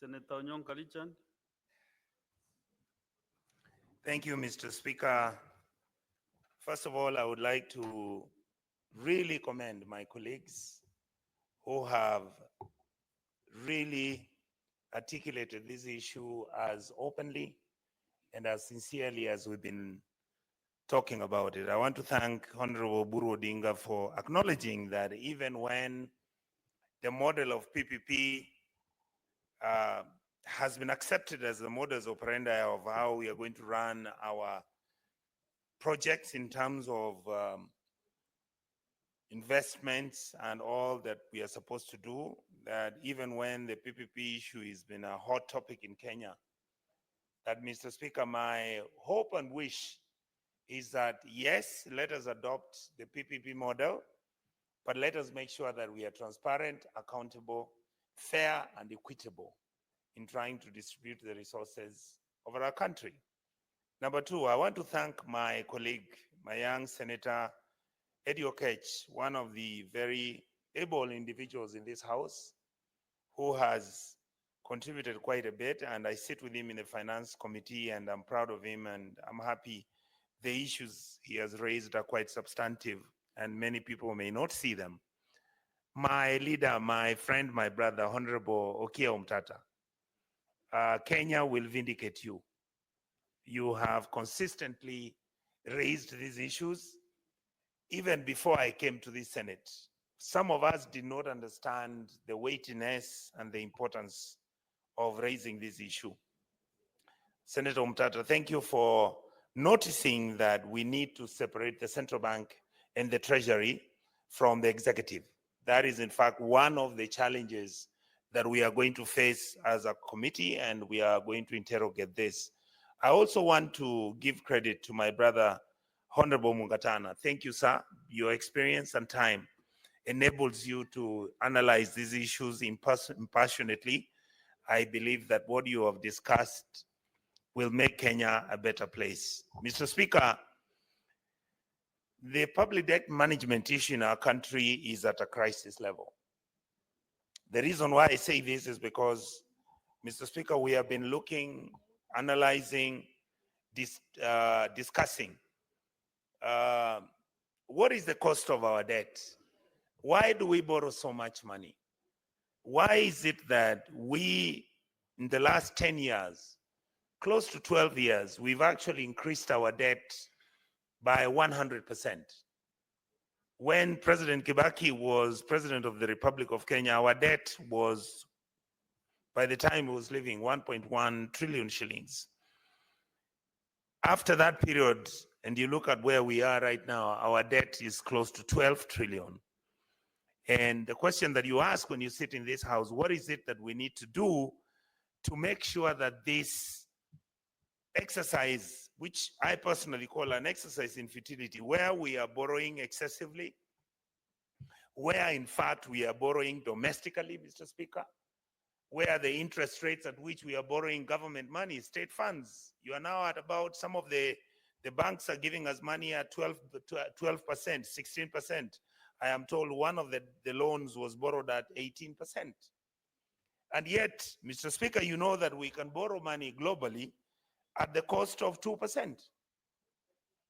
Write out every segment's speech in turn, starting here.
Senator Onyonka. Thank you, Mr. Speaker. First of all, I would like to really commend my colleagues who have really articulated this issue as openly and as sincerely as we've been talking about it. I want to thank Honorable Buru Odinga for acknowledging that even when the model of PPP uh, has been accepted as the modus operandi of how we are going to run our projects in terms of investments and all that we are supposed to do, that even when the PPP issue has been a hot topic in Kenya, that Mr. Speaker, my hope and wish is that yes, let us adopt the PPP model, but let us make sure that we are transparent, accountable, fair, and equitable in trying to distribute the resources of our country. Number two, I want to thank my colleague, my young Senator Eddie Okech, one of the very able individuals in this House who has contributed quite a bit, and I sit with him in the Finance Committee, and I'm proud of him, and I'm happy. The issues he has raised are quite substantive, and many people may not see them. My leader, my friend, my brother, Honorable Okia Omtata, Kenya will vindicate you. You have consistently raised these issues even before I came to the Senate. Some of us did not understand the weightiness and the importance of raising this issue. Senator Omtata, thank you for noticing that we need to separate the central bank and the treasury from the executive. That is, in fact, one of the challenges that we are going to face as a committee, and we are going to interrogate this. I also want to give credit to my brother, Honorable Mungatana. Thank you, sir. Your experience and time enables you to analyze these issues passionately. I believe that what you have discussed will make Kenya a better place. Mr. Speaker, the public debt management issue in our country is at a crisis level. The reason why I say this is because, Mr. Speaker, we have been looking, analyzing, discussing what is the cost of our debt? Why do we borrow so much money? Why is it that we, in the last 10 years, close to 12 years, we've actually increased our debt by 100%? When President Kibaki was president of the Republic of Kenya, our debt was, by the time he was living, 1.1 trillion shillings. After that period, and you look at where we are right now, our debt is close to 12 trillion. And the question that you ask when you sit in this house, what is it that we need to do to make sure that this exercise, which I personally call an exercise in futility, where we are borrowing excessively, where in fact we are borrowing domestically, Mr. Speaker, where the interest rates at which we are borrowing government money, state funds, you are now at about, some of the banks are giving us money at 12%, 16%. I am told one of the loans was borrowed at 18%. And yet, Mr. Speaker, you know that we can borrow money globally at the cost of 2%.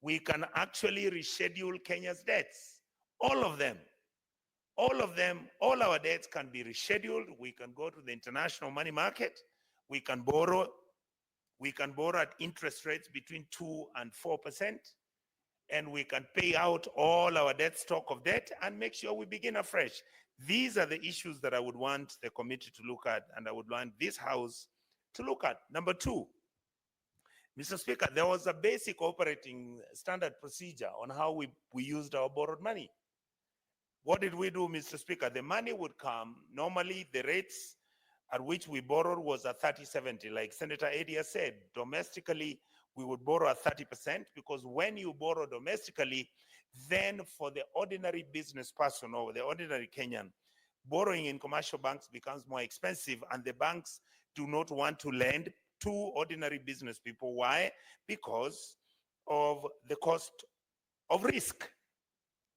We can actually reschedule Kenya's debts, all of them. All of them, all our debts can be rescheduled. We can go to the international money market. We can borrow at interest rates between 2 and 4%. And we can pay out all our debt, stock of debt, and make sure we begin afresh. These are the issues that I would want the committee to look at, and I would want this House to look at. Number two, Mr. Speaker, there was a basic operating standard procedure on how we used our borrowed money. What did we do, Mr. Speaker? The money would come. Normally, the rates at which we borrowed was at 30-70, like Senator Edia said. Domestically, we would borrow at 30%, because when you borrow domestically, then for the ordinary business person or the ordinary Kenyan, borrowing in commercial banks becomes more expensive, and the banks do not want to lend to ordinary business people. Why? Because of the cost of risk.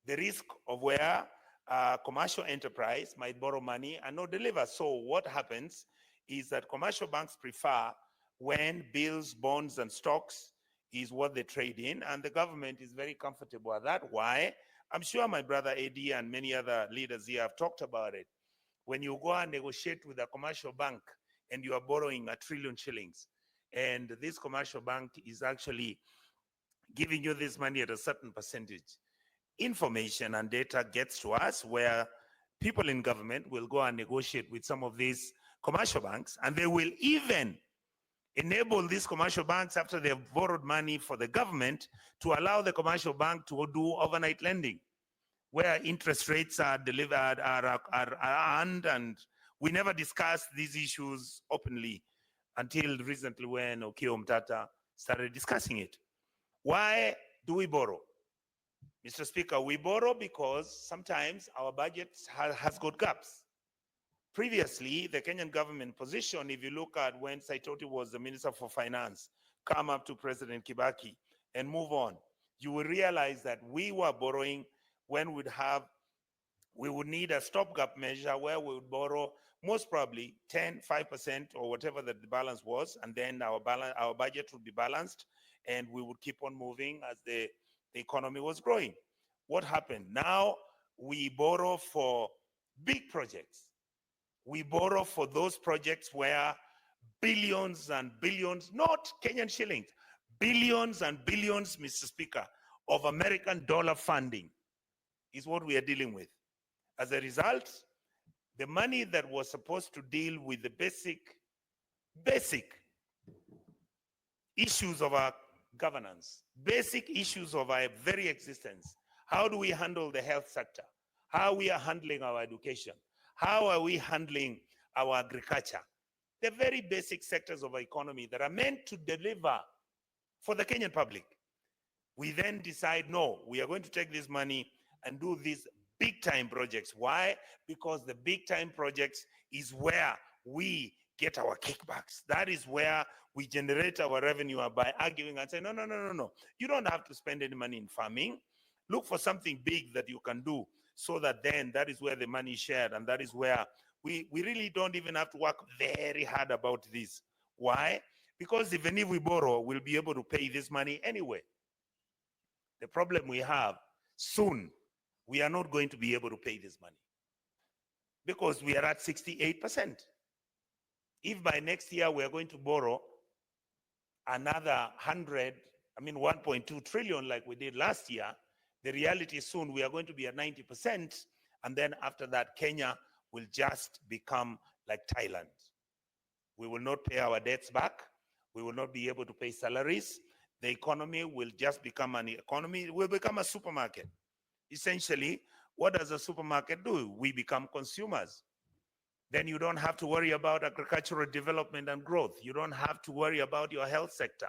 The risk of where a commercial enterprise might borrow money and not deliver. So what happens is that commercial banks prefer when bills, bonds, and stocks is what they trade in, and the government is very comfortable with that. Why? I'm sure my brother AD and many other leaders here have talked about it. When you go and negotiate with a commercial bank and you are borrowing a trillion shillings, and this commercial bank is actually giving you this money at a certain percentage, information and data gets to us where people in government will go and negotiate with some of these commercial banks, and they will even enable these commercial banks, after they've borrowed money for the government, to allow the commercial bank to do overnight lending, where interest rates are delivered, are earned, and we never discussed these issues openly until recently when Okiya Mtata started discussing it. Why do we borrow? Mr. Speaker, we borrow because sometimes our budget has got gaps. Previously, the Kenyan government position, if you look at when Saitoti was the Minister for Finance, come up to President Kibaki and move on, you will realize that we were borrowing when we would need a stopgap measure where we would borrow most probably 5% or whatever the balance was, and then our budget would be balanced, and we would keep on moving as the economy was growing. What happened? Now we borrow for big projects. We borrow for those projects where billions and billions, not Kenyan shillings, billions and billions, Mr. Speaker, of American dollar funding is what we are dealing with. As a result, the money that was supposed to deal with the basic issues of our governance, basic issues of our very existence. How do we handle the health sector? How we are handling our education? How are we handling our agriculture? The very basic sectors of our economy that are meant to deliver for the Kenyan public. We then decide, no, we are going to take this money and do these big time projects. Why? Because the big time projects is where we get our kickbacks. That is where we generate our revenue by arguing and saying, no. You don't have to spend any money in farming. Look for something big that you can do, so that then that is where the money is shared, and that is where we really don't even have to work very hard about this. Why? Because even if we borrow, we'll be able to pay this money anyway. The problem we have, soon, we are not going to be able to pay this money because we are at 68%. If by next year we are going to borrow another 1.2 trillion like we did last year, the reality is soon we are going to be at 90%, and then after that, Kenya will just become like Thailand. We will not pay our debts back. We will not be able to pay salaries. The economy will just become an economy. It will become a supermarket. Essentially, what does a supermarket do? We become consumers. Then you don't have to worry about agricultural development and growth. You don't have to worry about your health sector.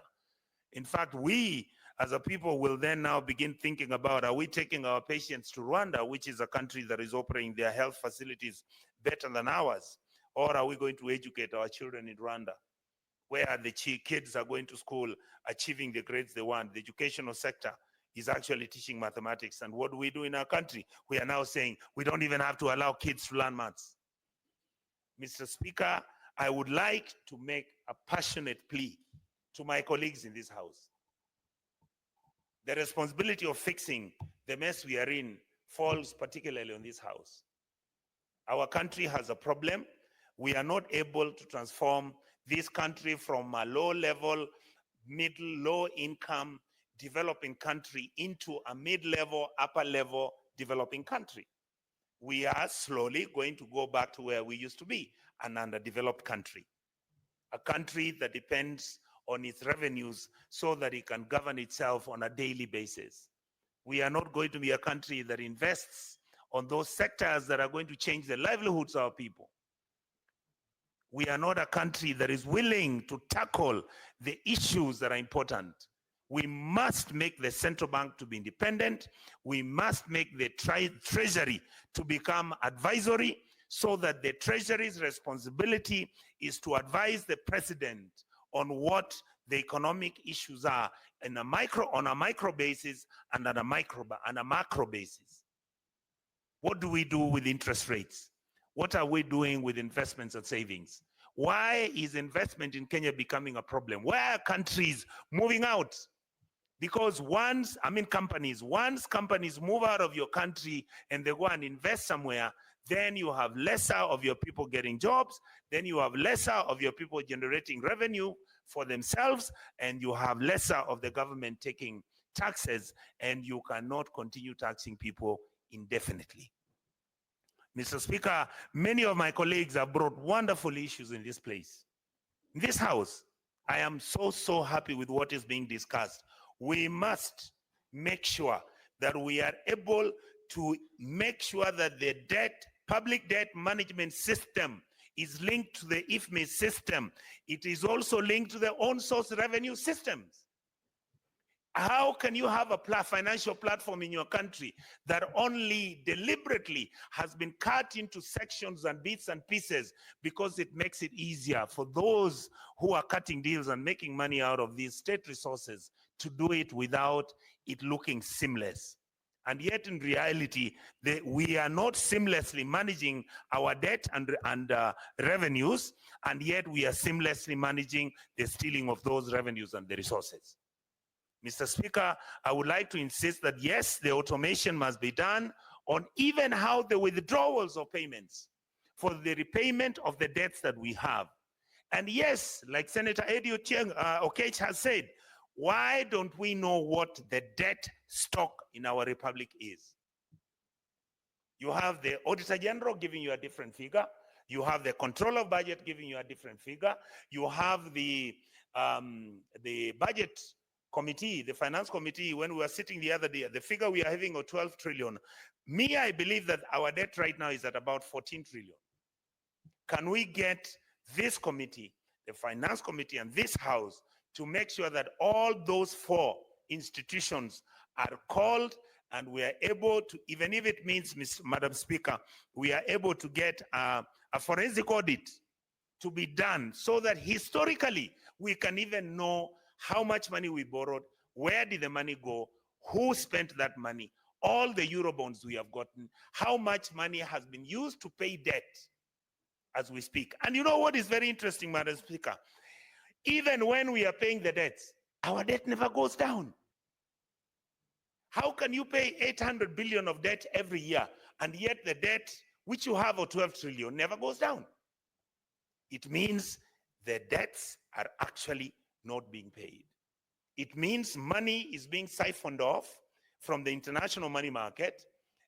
In fact, we as a people will then now begin thinking about, are we taking our patients to Rwanda, which is a country that is operating their health facilities better than ours? Or are we going to educate our children in Rwanda, where the kids are going to school, achieving the grades they want? The educational sector is actually teaching mathematics. And what do we do in our country? We are now saying we don't even have to allow kids to learn maths. Mr. Speaker, I would like to make a passionate plea to my colleagues in this House. The responsibility of fixing the mess we are in falls particularly on this House. Our country has a problem. We are not able to transform this country from a low-level, low-income developing country into a mid-level, upper-level developing country. We are slowly going to go back to where we used to be, an underdeveloped country, a country that depends on its revenues so that it can govern itself on a daily basis. We are not going to be a country that invests on those sectors that are going to change the livelihoods of our people. We are not a country that is willing to tackle the issues that are important. We must make the central bank to be independent. We must make the treasury to become advisory, so that the treasury's responsibility is to advise the president on what the economic issues are on a micro basis and on a macro basis. What do we do with interest rates? What are we doing with investments and savings? Why is investment in Kenya becoming a problem? Why are countries moving out? Because once companies move out of your country and they go and invest somewhere, then you have lesser of your people getting jobs, then you have lesser of your people generating revenue for themselves, and you have lesser of the government taking taxes, and you cannot continue taxing people indefinitely. Mr. Speaker, many of my colleagues have brought wonderful issues in this place. In this house, I am so happy with what is being discussed. We must make sure that we are able to make sure that the public debt management system is linked to the IFMI system. It is also linked to the own source revenue systems. How can you have a financial platform in your country that only deliberately has been cut into sections and bits and pieces because it makes it easier for those who are cutting deals and making money out of these state resources to do it without it looking seamless? And yet in reality, we are not seamlessly managing our debt and revenues, and yet we are seamlessly managing the stealing of those revenues and the resources. Mr. Speaker, I would like to insist that yes, the automation must be done on even how the withdrawals of payments for the repayment of the debts that we have. And yes, like Senator Eddie Okech has said, why don't we know what the debt stock in our republic is? You have the Auditor General giving you a different figure. You have the Controller of Budget giving you a different figure. You have the budget committee, the finance committee, when we were sitting the other day, the figure we are having of 12 trillion. Me, I believe that our debt right now is at about 14 trillion. Can we get this committee, the finance committee, and this house to make sure that all those 4 institutions are called and we are able to, even if it means, Madam Speaker, we are able to get a forensic audit to be done so that historically we can even know how much money we borrowed, where did the money go, who spent that money, all the Eurobonds we have gotten, how much money has been used to pay debt as we speak. And you know what is very interesting, Madam Speaker? Even when we are paying the debts, our debt never goes down. How can you pay 800 billion of debt every year, and yet the debt which you have of 12 trillion never goes down? It means the debts are actually not being paid. It means money is being siphoned off from the international money market,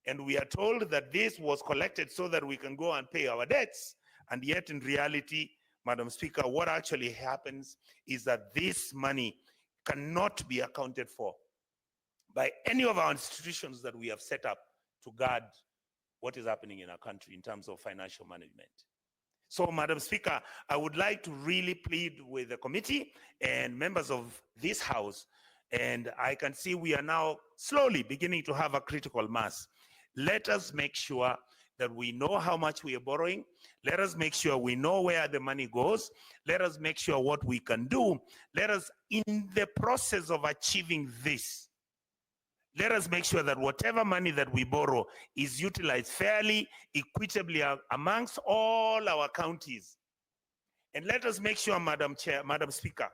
and we are told that this was collected so that we can go and pay our debts. And yet in reality, Madam Speaker, what actually happens is that this money cannot be accounted for by any of our institutions that we have set up to guard what is happening in our country in terms of financial management. So, Madam Speaker, I would like to really plead with the committee and members of this House, and I can see we are now slowly beginning to have a critical mass. Let us make sure that we know how much we are borrowing. Let us make sure we know where the money goes. Let us make sure what we can do. Let us, in the process of achieving this, let us make sure that whatever money that we borrow is utilized fairly, equitably amongst all our counties. And let us make sure, Madam Speaker,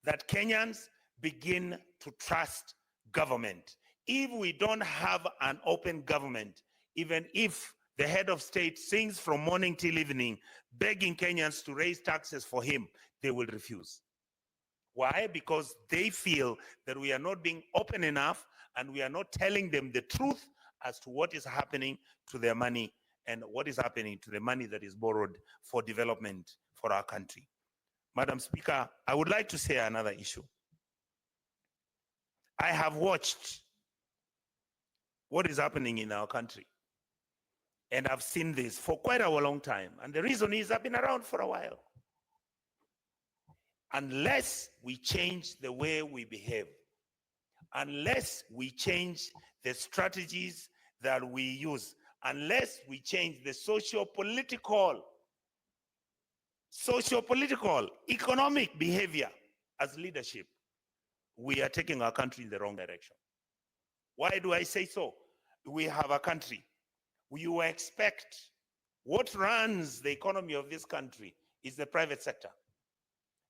that Kenyans begin to trust government. If we don't have an open government, even if the head of state sings from morning till evening, begging Kenyans to raise taxes for him, they will refuse. Why? Because they feel that we are not being open enough and we are not telling them the truth as to what is happening to their money and what is happening to the money that is borrowed for development for our country. Madam Speaker, I would like to say another issue. I have watched what is happening in our country, and I've seen this for quite a long time. And the reason is I've been around for a while. Unless we change the way we behave, unless we change the strategies that we use, unless we change the socio-political, economic behavior as leadership, we are taking our country in the wrong direction. Why do I say so? We have a country. You expect what runs the economy of this country is the private sector.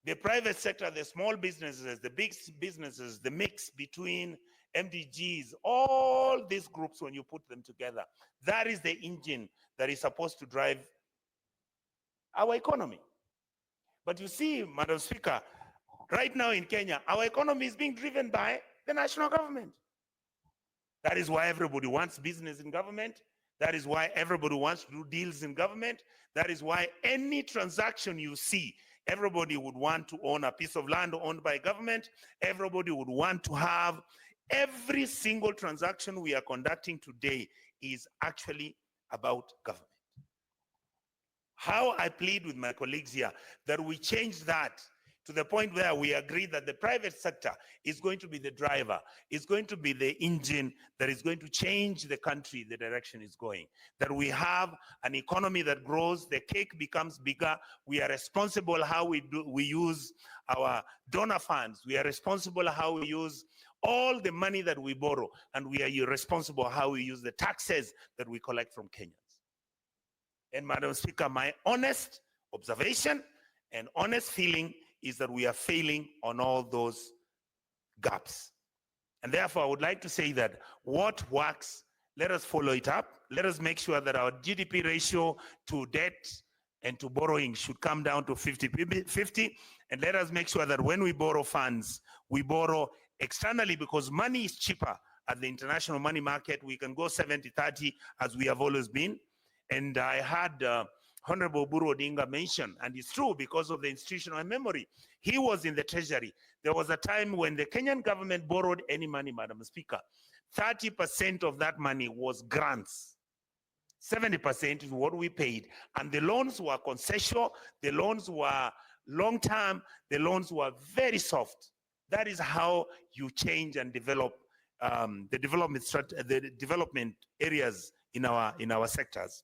The private sector, the small businesses, the big businesses, the mix between MDGs, all these groups, when you put them together, that is the engine that is supposed to drive our economy. But you see, Madam Speaker, right now in Kenya, our economy is being driven by the national government. That is why everybody wants business in government. That is why everybody wants to do deals in government. That is why any transaction you see, everybody would want to own a piece of land owned by government. Everybody would want to have every single transaction we are conducting today is actually about government. How I plead with my colleagues here that we change that to the point where we agree that the private sector is going to be the driver, is going to be the engine that is going to change the country, the direction it's going. That we have an economy that grows, the cake becomes bigger. We are responsible how we use our donor funds. We are responsible how we use all the money that we borrow, and we are responsible how we use the taxes that we collect from Kenyans. And Madam Speaker, my honest observation and honest feeling is that we are failing on all those gaps. And therefore, I would like to say that what works, let us follow it up. Let us make sure that our GDP ratio to debt and to borrowing should come down to 50-50. And let us make sure that when we borrow funds, we borrow externally, because money is cheaper at the international money market. We can go 70-30 as we have always been. And I had Honorable Buru Odinga mention, and it's true because of the institutional memory. He was in the treasury. There was a time when the Kenyan government borrowed any money, Madam Speaker. 30% of that money was grants. 70% is what we paid. And the loans were concessional, the loans were long-term, the loans were very soft. That is how you change and develop the development areas in our sectors.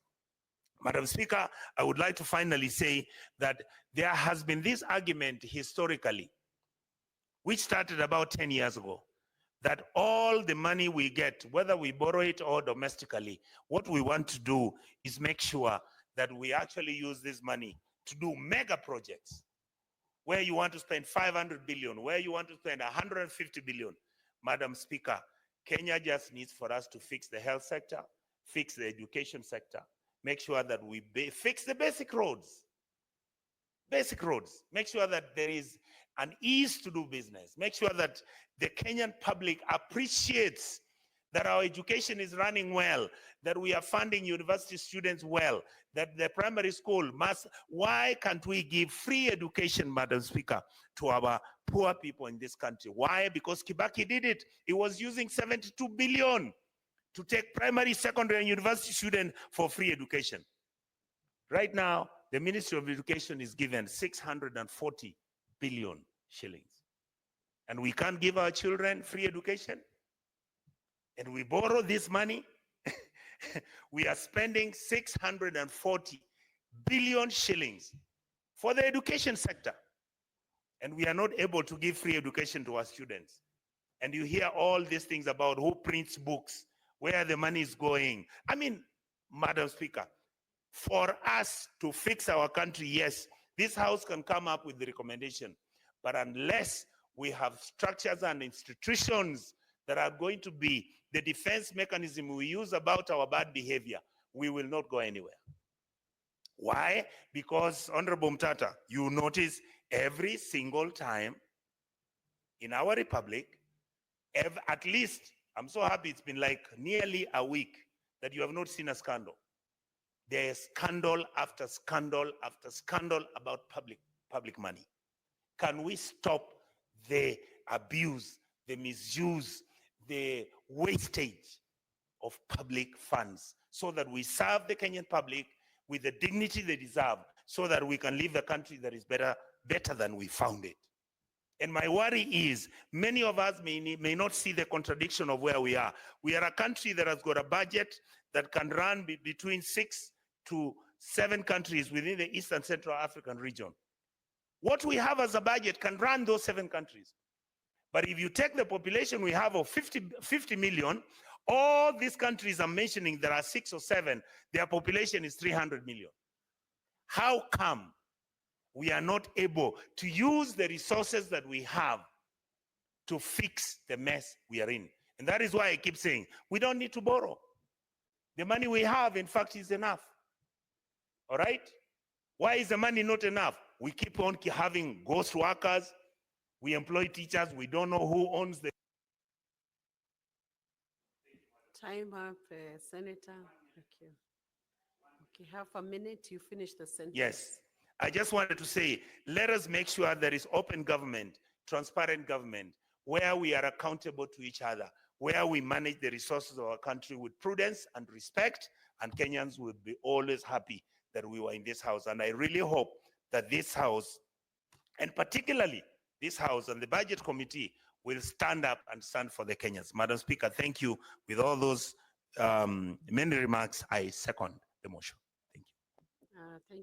Madam Speaker, I would like to finally say that there has been this argument historically, which started about 10 years ago, that all the money we get, whether we borrow it or domestically, what we want to do is make sure that we actually use this money to do mega projects, where you want to spend 500 billion, where you want to spend 150 billion. Madam Speaker, Kenya just needs for us to fix the health sector, fix the education sector, make sure that we fix the basic roads. Make sure that there is an ease to do business. Make sure that the Kenyan public appreciates that our education is running well, that we are funding university students well, that the primary school must. Why can't we give free education, Madam Speaker, to our poor people in this country? Why? Because Kibaki did it. He was using 72 billion to take primary, secondary, and university students for free education. Right now, the Ministry of Education is given 640 billion shillings. And we can't give our children free education. And we borrow this money. We are spending 640 billion shillings for the education sector. And we are not able to give free education to our students. And you hear all these things about who prints books, where the money is going. I mean, Madam Speaker, for us to fix our country, yes, this House can come up with the recommendation, but unless we have structures and institutions that are going to be the defense mechanism we use about our bad behavior, we will not go anywhere. Why? Because, Honorable Mtata, you notice every single time in our republic, at least, I'm so happy it's been like nearly a week that you have not seen a scandal. There's scandal after scandal after scandal about public money. Can we stop the abuse, the misuse, the wastage of public funds so that we serve the Kenyan public with the dignity they deserve, so that we can leave a country that is better than we found it? And my worry is many of us may not see the contradiction of where we are. We are a country that has got a budget that can run between 6 to 7 countries within the East and Central African region. What we have as a budget can run those 7 countries. But if you take the population we have of 50 million, all these countries I'm mentioning, there are 6 or 7, their population is 300 million. How come we are not able to use the resources that we have to fix the mess we are in. And that is why I keep saying, we don't need to borrow. The money we have, in fact, is enough. All right? Why is the money not enough? We keep on having ghost workers. We employ teachers. We don't know who owns the... Time up, Senator. Thank you. Okay, half a minute, you finish the sentence. Yes. I just wanted to say, let us make sure there is open government, transparent government, where we are accountable to each other, where we manage the resources of our country with prudence and respect, and Kenyans will be always happy that we were in this house. And I really hope that this house, and particularly this house and the budget committee, will stand up and stand for the Kenyans. Madam Speaker, thank you. With all those many remarks, I second the motion. Thank you. Thank